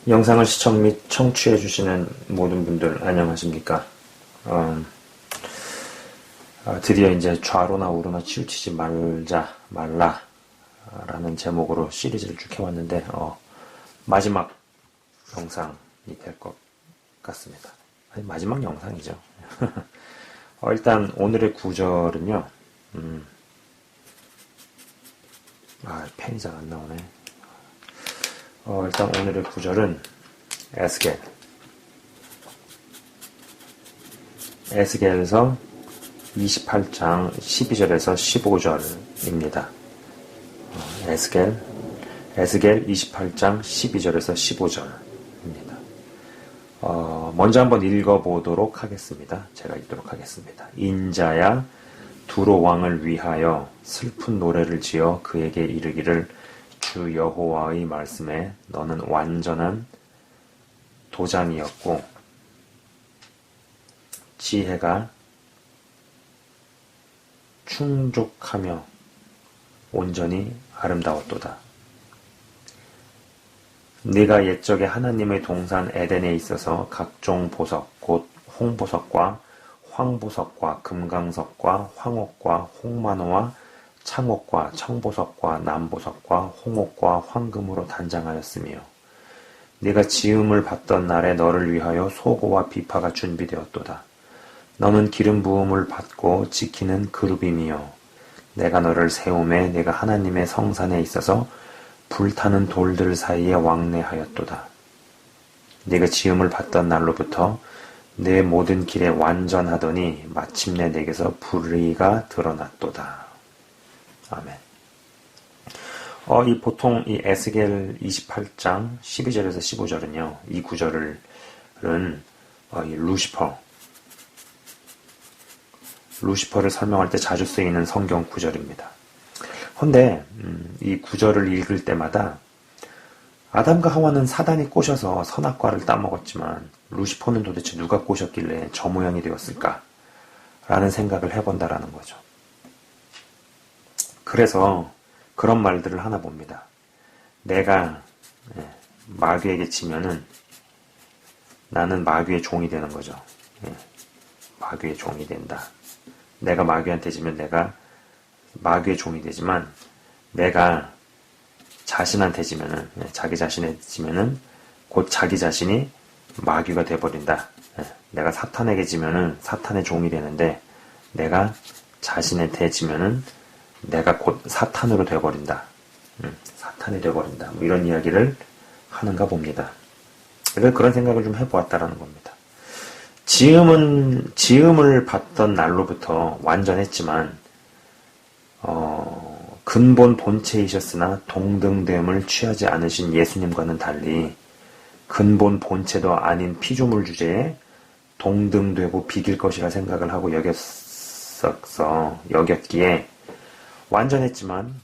영상을 시청 및 청취해주시는 모든 분들 안녕하십니까? 드디어 이제 좌로나 우로나 치우치지 말라 라는 제목으로 시리즈를 쭉 해왔는데 마지막 영상이 될 것 같습니다. 아니, 마지막 영상이죠. 일단 오늘의 구절은요. 펜이 잘 안 나오네. 일단 오늘의 구절은 에스겔에서 28장 12절에서 15절입니다. 에스겔 28장 12절에서 15절입니다. 먼저 한번 읽어보도록 하겠습니다. 제가 읽도록 하겠습니다. 인자야, 두로 왕을 위하여 슬픈 노래를 지어 그에게 이르기를 주 여호와의 말씀에 너는 완전한 도장이었고 지혜가 충족하며 온전히 아름다웠도다. 네가 옛적에 하나님의 동산 에덴에 있어서 각종 보석 곧 홍보석과 황보석과 금강석과 황옥과 홍만호와 창옥과 청보석과 남보석과 홍옥과 황금으로 단장하였으며 네가 지음을 받던 날에 너를 위하여 소고와 비파가 준비되었도다. 너는 기름 부음을 받고 지키는 그룹임이요 내가 너를 세우매 내가 하나님의 성산에 있어서 불타는 돌들 사이에 왕래하였도다. 네가 지음을 받던 날로부터 내 모든 길에 완전하더니 마침내 내게서 불의가 드러났도다. 아멘. 보통 이 에스겔 28장 12절에서 15절은요, 이 구절은 이 루시퍼를 설명할 때 자주 쓰이는 성경 구절입니다. 근데 이 구절을 읽을 때마다 아담과 하와는 사단이 꼬셔서 선악과를 따먹었지만 루시퍼는 도대체 누가 꼬셨길래 저 모양이 되었을까? 라는 생각을 해본다라는 거죠. 그래서 그런 말들을 하나 봅니다. 내가 마귀에게 지면은 나는 마귀의 종이 되는 거죠. 마귀의 종이 된다. 내가 마귀한테 지면 내가 마귀의 종이 되지만 내가 자신한테 지면은 자기 자신에 지면은 곧 자기 자신이 마귀가 돼버린다. 내가 사탄에게 지면은 사탄의 종이 되는데 내가 자신한테 지면은 내가 곧 사탄으로 돼버린다. 사탄이 돼버린다. 뭐 이런 이야기를 하는가 봅니다. 그래서 그런 생각을 좀 해보았다라는 겁니다. 지음을 받던 날로부터 완전했지만 근본 본체이셨으나 동등됨을 취하지 않으신 예수님과는 달리 근본 본체도 아닌 피조물 주제에 동등되고 비길 것이라 생각을 하고 여겼기에 완전했지만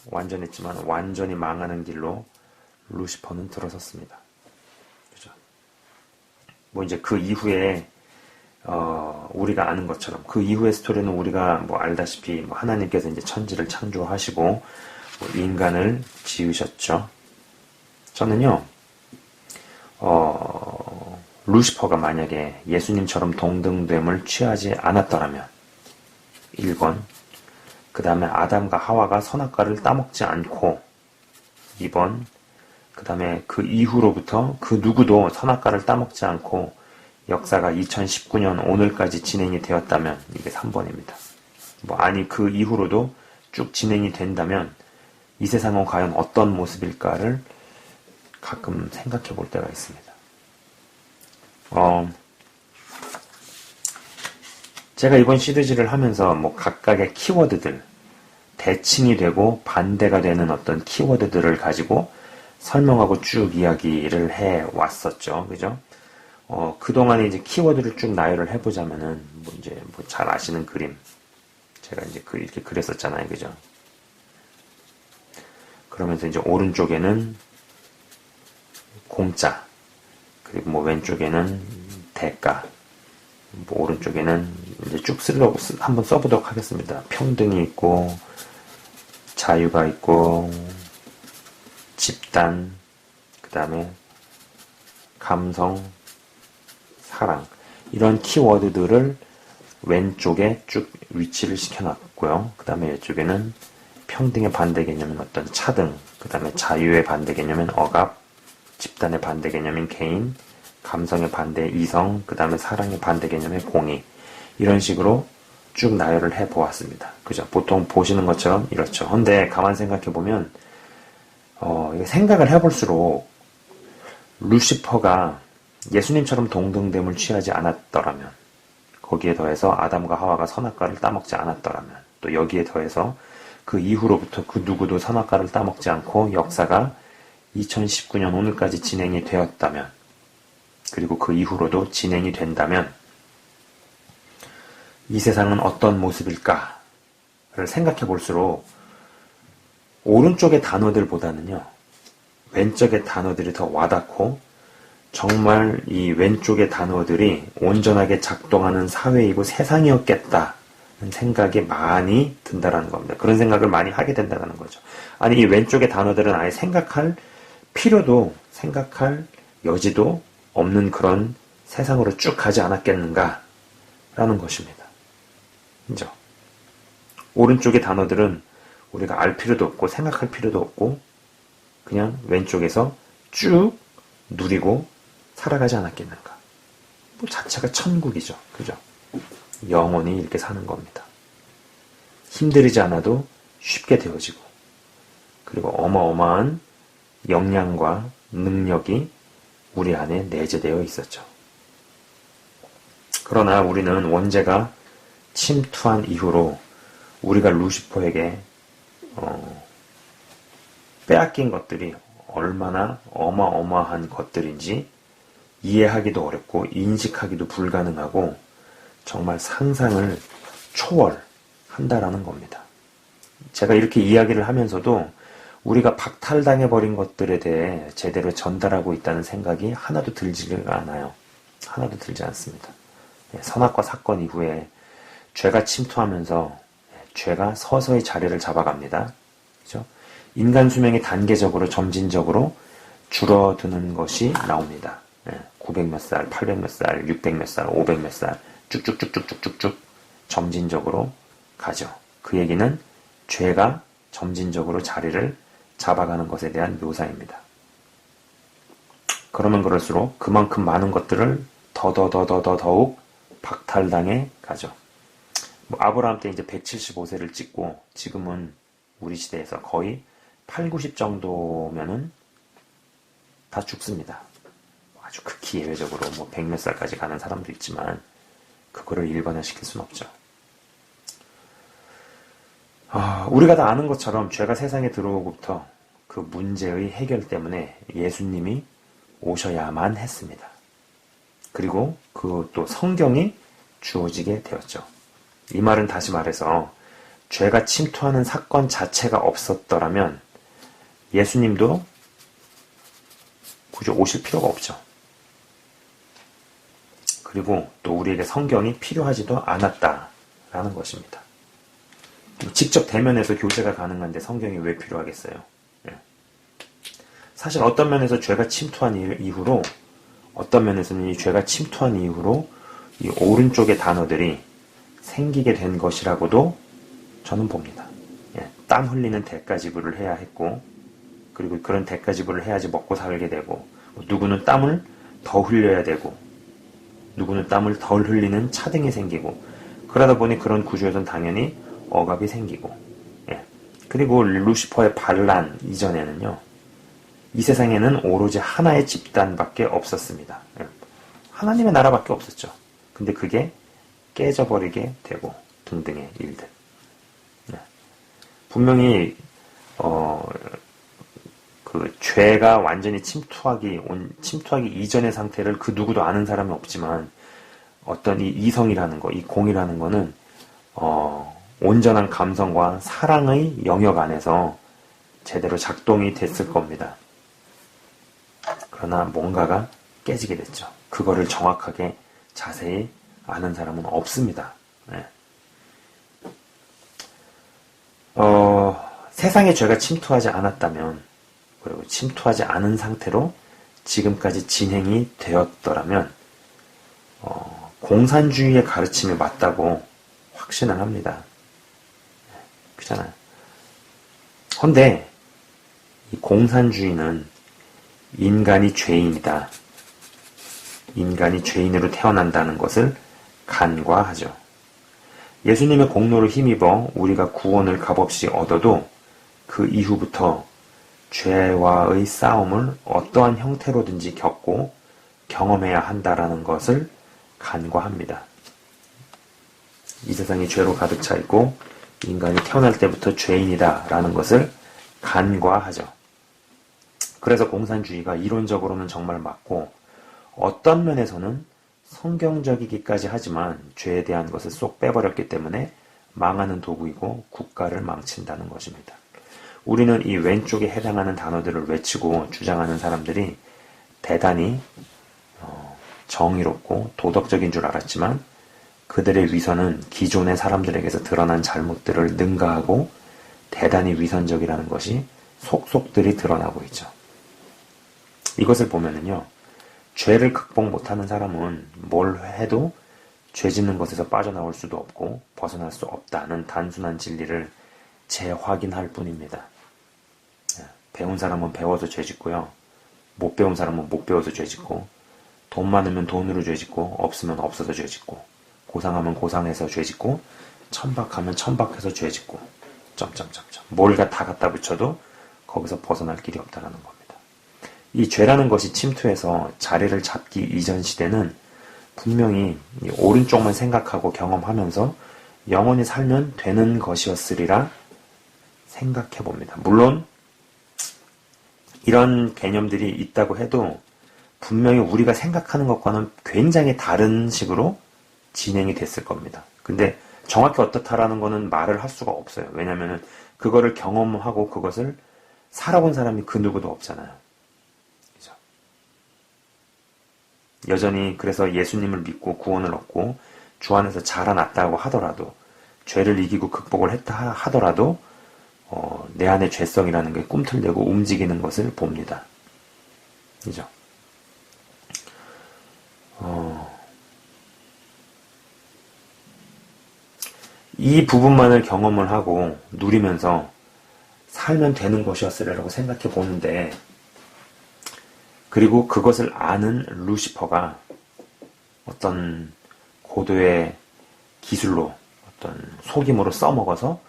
완전히 망하는 길로 루시퍼는 들어섰습니다. 그죠? 뭐 이제 그 이후에 우리가 아는 것처럼 그 이후의 스토리는 우리가 뭐 알다시피 뭐 하나님께서 이제 천지를 창조하시고 뭐 인간을 지으셨죠. 저는요, 루시퍼가 만약에 예수님처럼 동등됨을 취하지 않았더라면 1번, 그 다음에 아담과 하와가 선악과를 따먹지 않고 2번, 그 다음에 그 이후로부터 그 누구도 선악과를 따먹지 않고 역사가 2019년 오늘까지 진행이 되었다면 이게 3번입니다. 그 이후로도 쭉 진행이 된다면 이 세상은 과연 어떤 모습일까를 가끔 생각해 볼 때가 있습니다. 제가 이번 시리즈를 하면서 뭐 각각의 키워드들, 대칭이 되고 반대가 되는 어떤 키워드들을 가지고 설명하고 쭉 이야기를 해 왔었죠. 그죠? 그동안에 이제 키워드를 쭉 나열을 해보자면은, 잘 아시는 그림. 제가 이제 이렇게 그렸었잖아요. 그죠? 그러면서 이제 오른쪽에는 공짜, 그리고 뭐 왼쪽에는 대가, 뭐 오른쪽에는 이제 쭉 한번 써보도록 하겠습니다. 평등이 있고, 자유가 있고, 집단, 그 다음에 감성, 사랑 이런 키워드들을 왼쪽에 쭉 위치를 시켜놨고요. 그 다음에 이쪽에는 평등의 반대 개념인 어떤 차등, 그 다음에 자유의 반대 개념인 억압, 집단의 반대 개념인 개인, 감성의 반대 이성, 그 다음에 사랑의 반대 개념의 공의, 이런 식으로 쭉 나열을 해 보았습니다. 그죠? 보통 보시는 것처럼 이렇죠. 근데 가만 생각해 보면 생각을 해볼수록 루시퍼가 예수님처럼 동등됨을 취하지 않았더라면, 거기에 더해서 아담과 하와가 선악과를 따먹지 않았더라면, 또 여기에 더해서 그 이후로부터 그 누구도 선악과를 따먹지 않고 역사가 2019년 오늘까지 진행이 되었다면, 그리고 그 이후로도 진행이 된다면 이 세상은 어떤 모습일까를 생각해 볼수록 오른쪽의 단어들보다는요, 왼쪽의 단어들이 더 와닿고 정말 이 왼쪽의 단어들이 온전하게 작동하는 사회이고 세상이었겠다는 생각이 많이 든다라는 겁니다. 그런 생각을 많이 하게 된다는 거죠. 아니, 이 왼쪽의 단어들은 아예 생각할 필요도, 생각할 여지도 없는 그런 세상으로 쭉 가지 않았겠는가라는 것입니다. 그죠? 오른쪽의 단어들은 우리가 알 필요도 없고 생각할 필요도 없고 그냥 왼쪽에서 쭉 누리고 살아가지 않았겠는가. 뭐 자체가 천국이죠. 그죠? 영원히 이렇게 사는 겁니다. 힘들이지 않아도 쉽게 되어지고, 그리고 어마어마한 역량과 능력이 우리 안에 내재되어 있었죠. 그러나 우리는 원죄가 침투한 이후로 우리가 루시퍼에게 빼앗긴 것들이 얼마나 어마어마한 것들인지 이해하기도 어렵고 인식하기도 불가능하고 정말 상상을 초월한다라는 겁니다. 제가 이렇게 이야기를 하면서도 우리가 박탈당해버린 것들에 대해 제대로 전달하고 있다는 생각이 하나도 들지가 않아요. 하나도 들지 않습니다. 선악과 사건 이후에 죄가 침투하면서 죄가 서서히 자리를 잡아갑니다. 그죠? 인간 수명이 단계적으로 점진적으로 줄어드는 것이 나옵니다. 900 몇 살, 800 몇 살, 600 몇 살, 500 몇 살 쭉쭉쭉쭉쭉쭉 점진적으로 가죠. 그 얘기는 죄가 점진적으로 자리를 잡아가는 것에 대한 묘사입니다. 그러면 그럴수록 그만큼 많은 것들을 더욱 박탈당해 가죠. 아브라함 때 이제 175세를 찍고 지금은 우리 시대에서 거의 8, 90 정도면은 다 죽습니다. 아주 극히 예외적으로 100 몇 살까지 가는 사람도 있지만 그거를 일반화시킬 수는 없죠. 우리가 다 아는 것처럼 죄가 세상에 들어오고부터 그 문제의 해결 때문에 예수님이 오셔야만 했습니다. 그리고 그 또 성경이 주어지게 되었죠. 이 말은 다시 말해서 죄가 침투하는 사건 자체가 없었더라면 예수님도 굳이 오실 필요가 없죠. 그리고 또 우리에게 성경이 필요하지도 않았다라는 것입니다. 직접 대면해서 교제가 가능한데 성경이 왜 필요하겠어요? 사실 어떤 면에서 죄가 침투한 이후로, 어떤 면에서는 이 죄가 침투한 이후로 이 오른쪽의 단어들이 생기게 된 것이라고도 저는 봅니다. 땀 흘리는 대가 지불을 해야 했고, 그리고 그런 대가 지불을 해야지 먹고 살게 되고, 누구는 땀을 더 흘려야 되고, 누구는 땀을 덜 흘리는 차등이 생기고, 그러다 보니 그런 구조에서는 당연히 억압이 생기고, 그리고 루시퍼의 반란 이전에는요, 이 세상에는 오로지 하나의 집단밖에 없었습니다. 하나님의 나라밖에 없었죠. 근데 그게 깨져버리게 되고 등등의 일들. 분명히 그 죄가 완전히 침투하기 이전의 상태를 그 누구도 아는 사람이 없지만 어떤 이 이성이라는 거, 이 공이라는 거는 온전한 감성과 사랑의 영역 안에서 제대로 작동이 됐을 겁니다. 그러나 뭔가가 깨지게 됐죠. 그거를 정확하게 자세히 아는 사람은 없습니다. 세상에 죄가 침투하지 않았다면, 그리고 침투하지 않은 상태로 지금까지 진행이 되었더라면 공산주의의 가르침이 맞다고 확신을 합니다. 그렇잖아요. 근데 이 공산주의는 인간이 죄인이다. 인간이 죄인으로 태어난다는 것을 간과하죠. 예수님의 공로를 힘입어 우리가 구원을 값없이 얻어도 그 이후부터 죄와의 싸움을 어떠한 형태로든지 겪고 경험해야 한다라는 것을 간과합니다. 이 세상이 죄로 가득 차 있고 인간이 태어날 때부터 죄인이다라는 것을 간과하죠. 그래서 공산주의가 이론적으로는 정말 맞고 어떤 면에서는 성경적이기까지 하지만 죄에 대한 것을 쏙 빼버렸기 때문에 망하는 도구이고 국가를 망친다는 것입니다. 우리는 이 왼쪽에 해당하는 단어들을 외치고 주장하는 사람들이 대단히 정의롭고 도덕적인 줄 알았지만 그들의 위선은 기존의 사람들에게서 드러난 잘못들을 능가하고 대단히 위선적이라는 것이 속속들이 드러나고 있죠. 이것을 보면은요, 죄를 극복 못하는 사람은 뭘 해도 죄 짓는 것에서 빠져나올 수도 없고 벗어날 수 없다는 단순한 진리를 재확인할 뿐입니다. 배운 사람은 배워서 죄 짓고요, 못 배운 사람은 못 배워서 죄 짓고, 돈 많으면 돈으로 죄 짓고, 없으면 없어서 죄 짓고, 고상하면 고상해서 죄 짓고, 천박하면 천박해서 죄 짓고, 점점점점. 뭘 다 갖다 붙여도 거기서 벗어날 길이 없다는 겁니다. 이 죄라는 것이 침투해서 자리를 잡기 이전 시대는 분명히 오른쪽만 생각하고 경험하면서 영원히 살면 되는 것이었으리라 생각해 봅니다. 물론 이런 개념들이 있다고 해도 분명히 우리가 생각하는 것과는 굉장히 다른 식으로 진행이 됐을 겁니다. 근데 정확히 어떻다라는 거는 말을 할 수가 없어요. 왜냐면은 그거를 경험하고 그것을 살아본 사람이 그 누구도 없잖아요. 그죠? 여전히 그래서 예수님을 믿고 구원을 얻고 주 안에서 자라났다고 하더라도, 죄를 이기고 극복을 했다 하더라도 내 안의 죄성이라는 게 꿈틀대고 움직이는 것을 봅니다. 그죠? 이 부분만을 경험을 하고 누리면서 살면 되는 것이었으리라고 생각해 보는데, 그리고 그것을 아는 루시퍼가 어떤 고도의 기술로 어떤 속임으로 써먹어서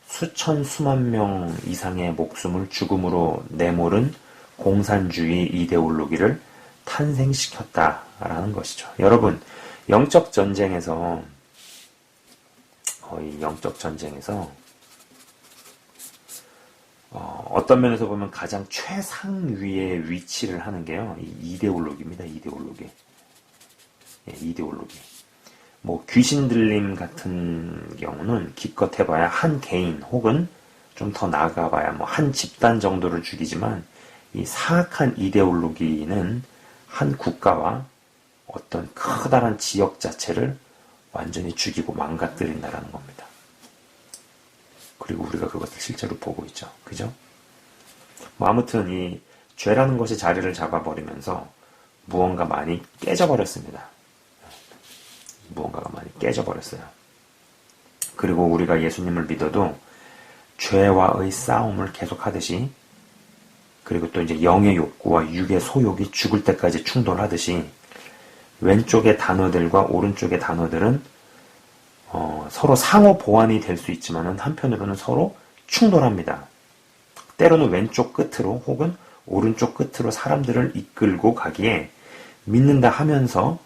수천 수만 명 이상의 목숨을 죽음으로 내몰은 공산주의 이데올로기를 탄생시켰다라는 것이죠. 여러분, 영적 전쟁에서 어떤 면에서 보면 가장 최상위에 위치를 하는 게요, 이 이데올로기입니다. 이데올로기. 예, 이데올로기. 뭐 귀신 들림 같은 경우는 기껏 해봐야 한 개인 혹은 좀 더 나아가봐야 뭐 한 집단 정도를 죽이지만, 이 사악한 이데올로기는 한 국가와 어떤 커다란 지역 자체를 완전히 죽이고 망가뜨린다라는 겁니다. 그리고 우리가 그것을 실제로 보고 있죠. 그죠? 뭐 아무튼 이 죄라는 것이 자리를 잡아버리면서 무언가 많이 깨져버렸습니다. 무언가가 많이 깨져버렸어요. 그리고 우리가 예수님을 믿어도 죄와의 싸움을 계속하듯이, 그리고 또 이제 영의 욕구와 육의 소욕이 죽을 때까지 충돌하듯이, 왼쪽의 단어들과 오른쪽의 단어들은 서로 상호 보완이 될 수 있지만은 한편으로는 서로 충돌합니다. 때로는 왼쪽 끝으로 혹은 오른쪽 끝으로 사람들을 이끌고 가기에 믿는다 하면서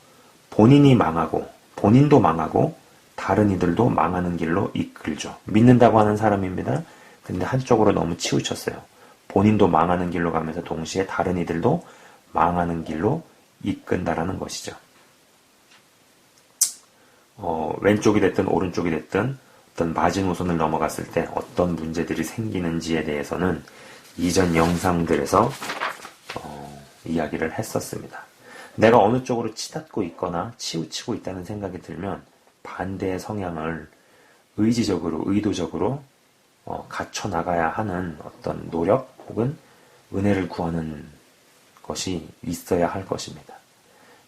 본인이 망하고 본인도 망하고 다른 이들도 망하는 길로 이끌죠. 믿는다고 하는 사람입니다. 근데 한쪽으로 너무 치우쳤어요. 본인도 망하는 길로 가면서 동시에 다른 이들도 망하는 길로 이끈다라는 것이죠. 왼쪽이 됐든 오른쪽이 됐든 어떤 마지노선을 넘어갔을 때 어떤 문제들이 생기는지에 대해서는 이전 영상들에서 이야기를 했었습니다. 내가 어느 쪽으로 치닫고 있거나 치우치고 있다는 생각이 들면 반대의 성향을 의지적으로, 의도적으로 갖춰나가야 하는 어떤 노력 혹은 은혜를 구하는 것이 있어야 할 것입니다.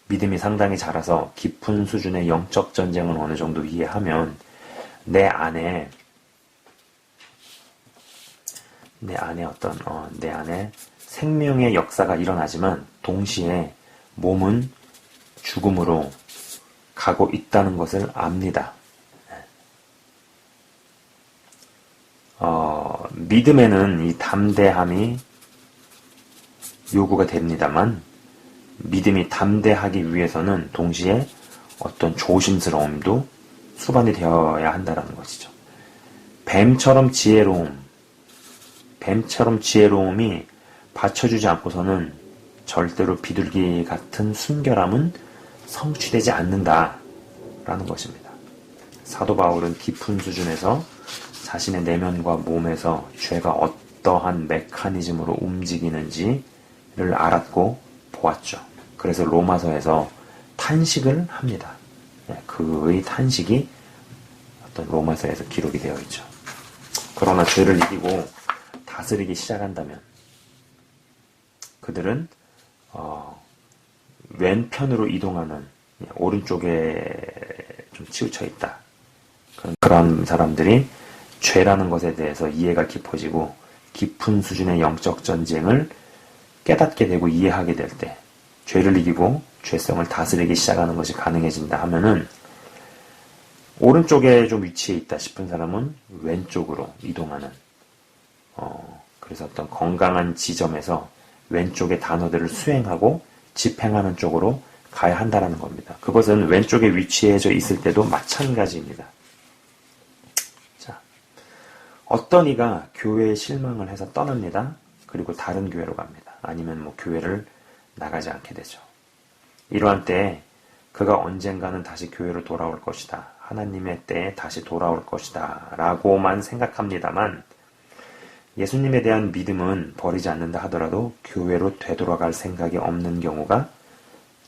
믿음이 상당히 자라서 깊은 수준의 영적 전쟁을 어느 정도 이해하면 내 안에 생명의 역사가 일어나지만 동시에 몸은 죽음으로 가고 있다는 것을 압니다. 믿음에는 이 담대함이 요구가 됩니다만 믿음이 담대하기 위해서는 동시에 어떤 조심스러움도 수반이 되어야 한다는 것이죠. 뱀처럼 지혜로움이 받쳐주지 않고서는 절대로 비둘기 같은 순결함은 성취되지 않는다라는 것입니다. 사도 바울은 깊은 수준에서 자신의 내면과 몸에서 죄가 어떠한 메커니즘으로 움직이는지를 알았고 보았죠. 그래서 로마서에서 탄식을 합니다. 그의 탄식이 어떤 로마서에서 기록이 되어 있죠. 그러나 죄를 이기고 다스리기 시작한다면 그들은 왼편으로 이동하는 오른쪽에 좀 치우쳐 있다. 그런 사람들이 죄라는 것에 대해서 이해가 깊어지고 깊은 수준의 영적 전쟁을 깨닫게 되고 이해하게 될 때 죄를 이기고 죄성을 다스리기 시작하는 것이 가능해진다 하면은 오른쪽에 좀 위치해 있다 싶은 사람은 왼쪽으로 이동하는 그래서 어떤 건강한 지점에서 왼쪽의 단어들을 수행하고 집행하는 쪽으로 가야 한다는 겁니다. 그것은 왼쪽에 위치해져 있을 때도 마찬가지입니다. 자, 어떤 이가 교회에 실망을 해서 떠납니다. 그리고 다른 교회로 갑니다. 아니면 교회를 나가지 않게 되죠. 이러한 때에 그가 언젠가는 다시 교회로 돌아올 것이다. 하나님의 때에 다시 돌아올 것이다. 라고만 생각합니다만 예수님에 대한 믿음은 버리지 않는다 하더라도 교회로 되돌아갈 생각이 없는 경우가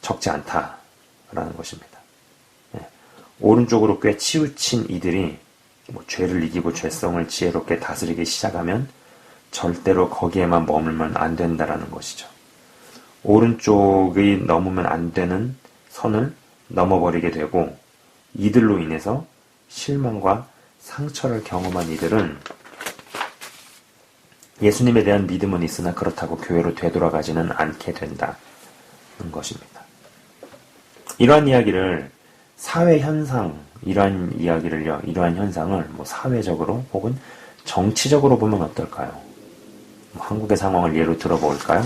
적지 않다라는 것입니다. 오른쪽으로 꽤 치우친 이들이 죄를 이기고 죄성을 지혜롭게 다스리기 시작하면 절대로 거기에만 머물면 안 된다라는 것이죠. 오른쪽이 넘으면 안 되는 선을 넘어버리게 되고 이들로 인해서 실망과 상처를 경험한 이들은 예수님에 대한 믿음은 있으나 그렇다고 교회로 되돌아가지는 않게 된다는 것입니다. 이러한 이야기를 사회 현상, 이러한 현상을 사회적으로 혹은 정치적으로 보면 어떨까요? 한국의 상황을 예로 들어볼까요?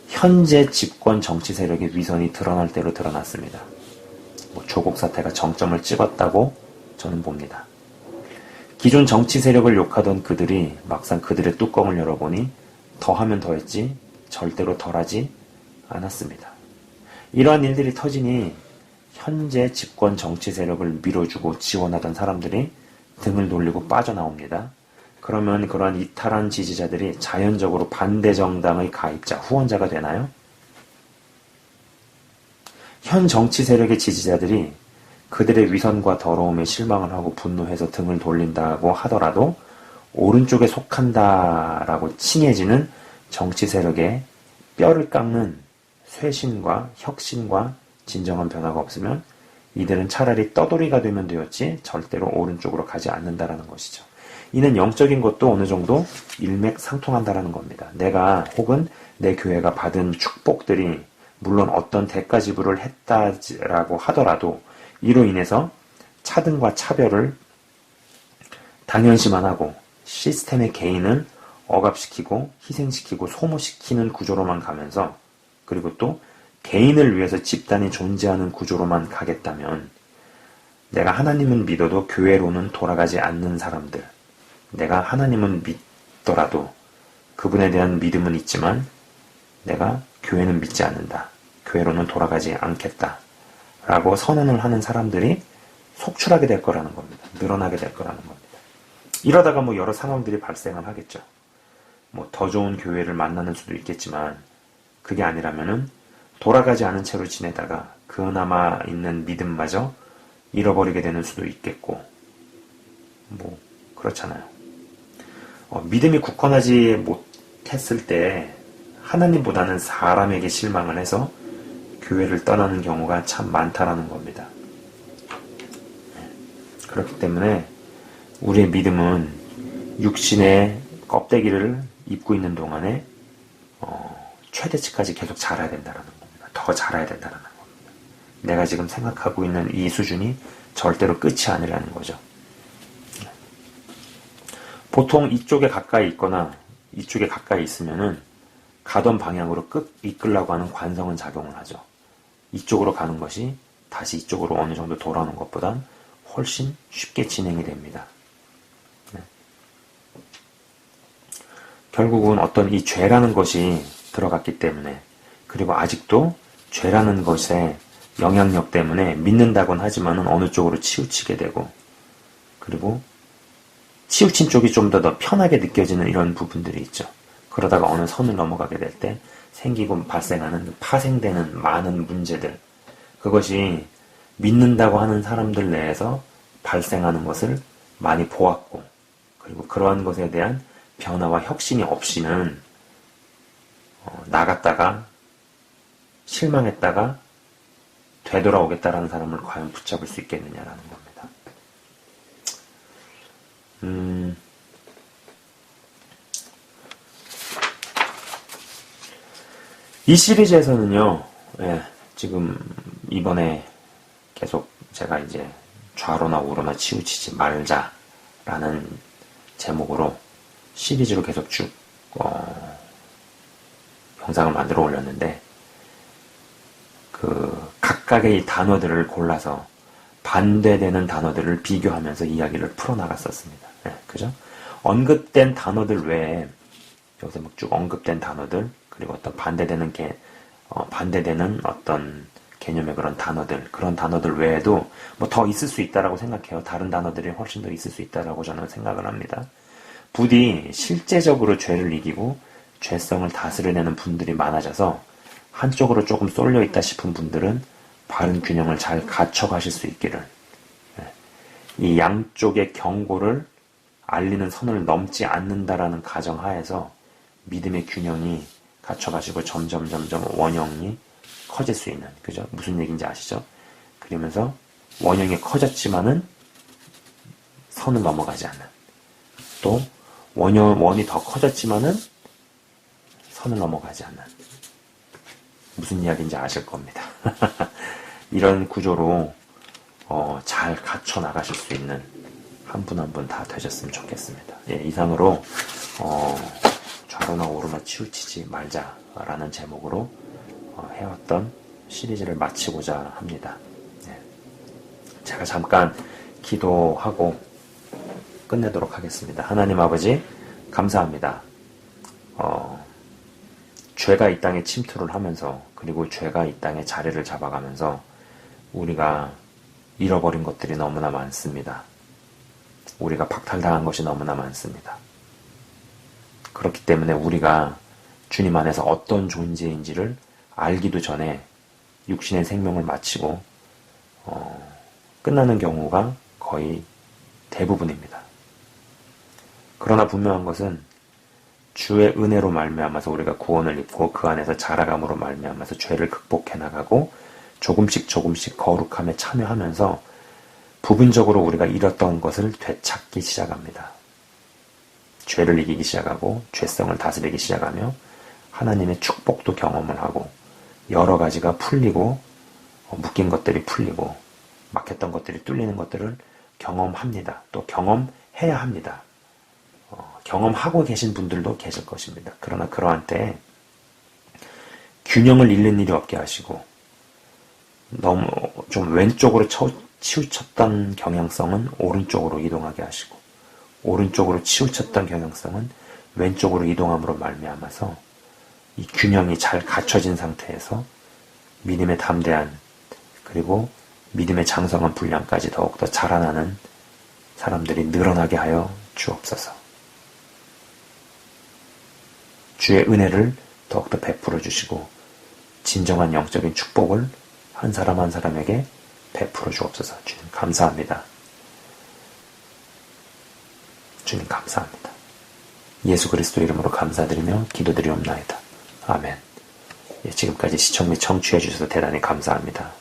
현재 집권 정치 세력의 위선이 드러날 대로 드러났습니다. 조국 사태가 정점을 찍었다고 저는 봅니다. 기존 정치 세력을 욕하던 그들이 막상 그들의 뚜껑을 열어보니 더하면 더했지 절대로 덜하지 않았습니다. 이러한 일들이 터지니 현재 집권 정치 세력을 밀어주고 지원하던 사람들이 등을 돌리고 빠져나옵니다. 그러면 그러한 이탈한 지지자들이 자연적으로 반대 정당의 가입자, 후원자가 되나요? 현 정치 세력의 지지자들이 그들의 위선과 더러움에 실망을 하고 분노해서 등을 돌린다고 하더라도 오른쪽에 속한다라고 칭해지는 정치 세력의 뼈를 깎는 쇄신과 혁신과 진정한 변화가 없으면 이들은 차라리 떠돌이가 되면 되었지 절대로 오른쪽으로 가지 않는다라는 것이죠. 이는 영적인 것도 어느 정도 일맥상통한다라는 겁니다. 내가 혹은 내 교회가 받은 축복들이 물론 어떤 대가 지불을 했다라고 하더라도 이로 인해서 차등과 차별을 당연시만 하고 시스템의 개인을 억압시키고 희생시키고 소모시키는 구조로만 가면서 그리고 또 개인을 위해서 집단이 존재하는 구조로만 가겠다면 내가 하나님은 믿어도 교회로는 돌아가지 않는 사람들, 내가 하나님은 믿더라도 그분에 대한 믿음은 있지만 내가 교회는 믿지 않는다. 교회로는 돌아가지 않겠다. 라고 선언을 하는 사람들이 속출하게 될 거라는 겁니다. 늘어나게 될 거라는 겁니다. 이러다가 여러 상황들이 발생을 하겠죠. 더 좋은 교회를 만나는 수도 있겠지만 그게 아니라면은 돌아가지 않은 채로 지내다가 그나마 있는 믿음마저 잃어버리게 되는 수도 있겠고 그렇잖아요. 믿음이 굳건하지 못했을 때 하나님보다는 사람에게 실망을 해서 교회를 떠나는 경우가 참 많다라는 겁니다. 그렇기 때문에 우리의 믿음은 육신의 껍데기를 입고 있는 동안에 최대치까지 계속 자라야 된다는 겁니다. 더 자라야 된다는 겁니다. 내가 지금 생각하고 있는 이 수준이 절대로 끝이 아니라는 거죠. 보통 이쪽에 가까이 있거나 이쪽에 가까이 있으면은 가던 방향으로 이끌려고 하는 관성은 작용을 하죠. 이쪽으로 가는 것이 다시 이쪽으로 어느 정도 돌아오는 것보단 훨씬 쉽게 진행이 됩니다. 결국은 어떤 이 죄라는 것이 들어갔기 때문에, 그리고 아직도 죄라는 것의 영향력 때문에 믿는다곤 하지만은 어느 쪽으로 치우치게 되고, 그리고 치우친 쪽이 좀 더 편하게 느껴지는 이런 부분들이 있죠. 그러다가 어느 선을 넘어가게 될 때 생기고 발생하는 파생되는 많은 문제들, 그것이 믿는다고 하는 사람들 내에서 발생하는 것을 많이 보았고, 그리고 그러한 것에 대한 변화와 혁신이 없이는 나갔다가 실망했다가 되돌아오겠다라는 사람을 과연 붙잡을 수 있겠느냐라는 겁니다. 이 시리즈에서는요, 지금 이번에 계속 제가 이제 좌로나 우로나 치우치지 말자라는 제목으로 시리즈로 계속 쭉 영상을 만들어 올렸는데, 그 각각의 단어들을 골라서 반대되는 단어들을 비교하면서 이야기를 풀어나갔었습니다. 그죠? 언급된 단어들 외에 여기서 막 쭉 언급된 단어들, 그리고 어떤 반대되는 어떤 개념의 그런 단어들 외에도 뭐 더 있을 수 있다라고 생각해요. 다른 단어들이 훨씬 더 있을 수 있다라고 저는 생각을 합니다. 부디 실제적으로 죄를 이기고 죄성을 다스려내는 분들이 많아져서 한쪽으로 조금 쏠려 있다 싶은 분들은 바른 균형을 잘 갖춰가실 수 있기를, 이 양쪽의 경고를 알리는 선을 넘지 않는다라는 가정하에서 믿음의 균형이 갖춰가지고 점점 원형이 커질 수 있는, 그죠? 무슨 얘기인지 아시죠? 그러면서 원형이 커졌지만은 선을 넘어가지 않는, 또 원이 더 커졌지만은 선을 넘어가지 않는, 무슨 이야기인지 아실 겁니다. 이런 구조로 잘 갖춰 나가실 수 있는 한 분 한 분 다 되셨으면 좋겠습니다. 이상으로 좌로나 우로나 치우치지 말자라는 제목으로 해왔던 시리즈를 마치고자 합니다. 제가 잠깐 기도하고 끝내도록 하겠습니다. 하나님 아버지, 감사합니다. 죄가 이 땅에 침투를 하면서, 그리고 죄가 이 땅에 자리를 잡아가면서 우리가 잃어버린 것들이 너무나 많습니다. 우리가 박탈당한 것이 너무나 많습니다. 그렇기 때문에 우리가 주님 안에서 어떤 존재인지를 알기도 전에 육신의 생명을 마치고 끝나는 경우가 거의 대부분입니다. 그러나 분명한 것은 주의 은혜로 말미암아서 우리가 구원을 입고 그 안에서 자라감으로 말미암아서 죄를 극복해 나가고 조금씩 거룩함에 참여하면서 부분적으로 우리가 잃었던 것을 되찾기 시작합니다. 죄를 이기기 시작하고 죄성을 다스리기 시작하며 하나님의 축복도 경험을 하고 여러 가지가 풀리고 묶인 것들이 풀리고 막혔던 것들이 뚫리는 것들을 경험합니다. 또 경험해야 합니다. 경험하고 계신 분들도 계실 것입니다. 그러나 그러한 때에 균형을 잃는 일이 없게 하시고, 너무 좀 왼쪽으로 치우쳤던 경향성은 오른쪽으로 이동하게 하시고, 오른쪽으로 치우쳤던 경향성은 왼쪽으로 이동함으로 말미암아서 이 균형이 잘 갖춰진 상태에서 믿음의 담대한, 그리고 믿음의 장성한 분량까지 더욱더 자라나는 사람들이 늘어나게 하여 주옵소서. 주의 은혜를 더욱더 베풀어 주시고 진정한 영적인 축복을 한 사람 한 사람에게 베풀어 주옵소서. 주님 감사합니다. 주님 감사합니다. 예수 그리스도 이름으로 감사드리며 기도드리옵나이다. 아멘. 예, 지금까지 시청 및 청취해 주셔서 대단히 감사합니다.